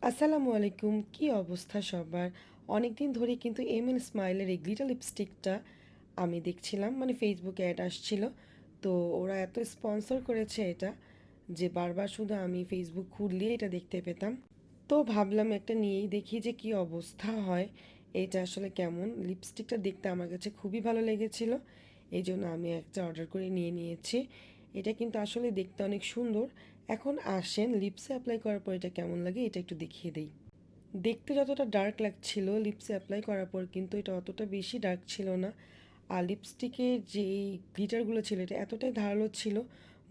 আসসালামু আলাইকুম, কি অবস্থা সবার? অনেক দিন ধরেই কিন্তু স্মাইলের এই গ্লিটার লিপস্টিকটা আমি দেখছিলাম, মানে ফেসবুকে অ্যাড আসছিল। তো ওরা এত স্পন্সর করেছে এটা যে বারবার শুধু আমি ফেসবুক খুললেই এটা দেখতে পেতাম। তো ভাবলাম একটা নিয়েই দেখি যে কি অবস্থা হয়, এটা আসলে কেমন। লিপস্টিকটা দেখতে আমার কাছে খুবই ভালো লেগেছিল, এই জন্য আমি একটা অর্ডার করে নিয়ে নিয়েছি। এটা কিন্তু আসলে দেখতে অনেক সুন্দর। এখন আসেন লিপসে অ্যাপ্লাই করার পর এটা কেমন লাগে এটা একটু দেখিয়ে দেই। দেখতে যতটা ডার্ক লাগছিল, লিপসে অ্যাপ্লাই করার পর কিন্তু এটা অতটা বেশি ডার্ক ছিল না। আর লিপস্টিকের যে গ্লিটারগুলো ছিল এটা এতটাই ধারালো ছিল,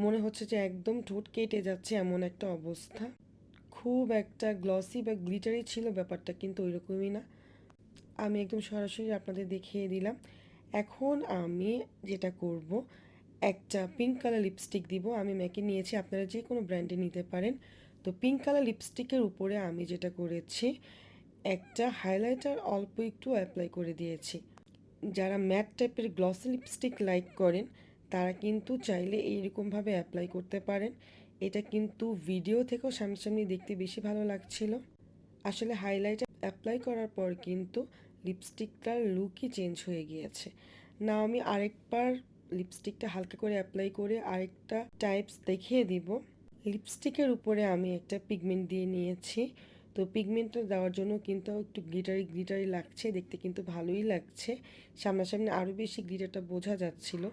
মনে হচ্ছে যে একদম ঠোঁট কেটে যাচ্ছে এমন একটা অবস্থা। খুব একটা গ্লসি বা গ্লিটারি ছিল ব্যাপারটা, কিন্তু ওইরকমই না। আমি একদম সরাসরি আপনাদের দেখিয়ে দিলাম। এখন আমি যেটা করব, একটা পিঙ্ক কালার লিপস্টিক দিব। আমি ম্যাকে নিয়েছি, আপনারা যে কোনো ব্র্যান্ডে নিতে পারেন। তো পিঙ্ক কালার লিপস্টিকের উপরে আমি যেটা করেছি, একটা হাইলাইটার অল্প একটু অ্যাপ্লাই করে দিয়েছি। যারা ম্যাট টাইপের গ্লসি লিপস্টিক লাইক করেন তারা কিন্তু চাইলে এইরকমভাবে অ্যাপ্লাই করতে পারেন। এটা কিন্তু ভিডিও থেকেও সামনাসামনি দেখতে বেশি ভালো লাগছিল। আসলে হাইলাইটার অ্যাপ্লাই করার পর কিন্তু লিপস্টিকটার লুকই চেঞ্জ হয়ে গিয়েছে। না, আমি আরেকবার লিপস্টিকটা হালকা করে অ্যাপ্লাই করে আরেকটা টাইপস দেখিয়ে দিব। লিপস্টিকের উপরে আমি একটা পিগমেন্ট দিয়ে নিয়েছি। তো পিগমেন্টটা দেওয়ার জন্য কিন্তু একটু গ্লিটারি গ্লিটারি লাগছে, দেখতে কিন্তু ভালোই লাগছে। সামনাসামনি আরও বেশি গ্লিটারটা বোঝা যাচ্ছিল।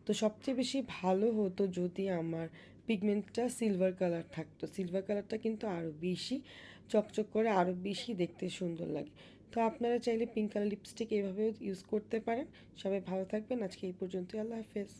তো সবচেয়ে বেশি ভালো হতো যদি আমার পিগমেন্টটা সিলভার কালার থাকতো। সিলভার কালারটা কিন্তু আরও বেশি চকচক করে, আরও বেশি দেখতে সুন্দর লাগে। তো আপনারা চাইলে পিঙ্ক কালার লিপস্টিক এভাবেও ইউজ করতে পারেন। সবাই ভালো থাকবেন, আজকে এই পর্যন্তই। আল্লাহ হাফেজ।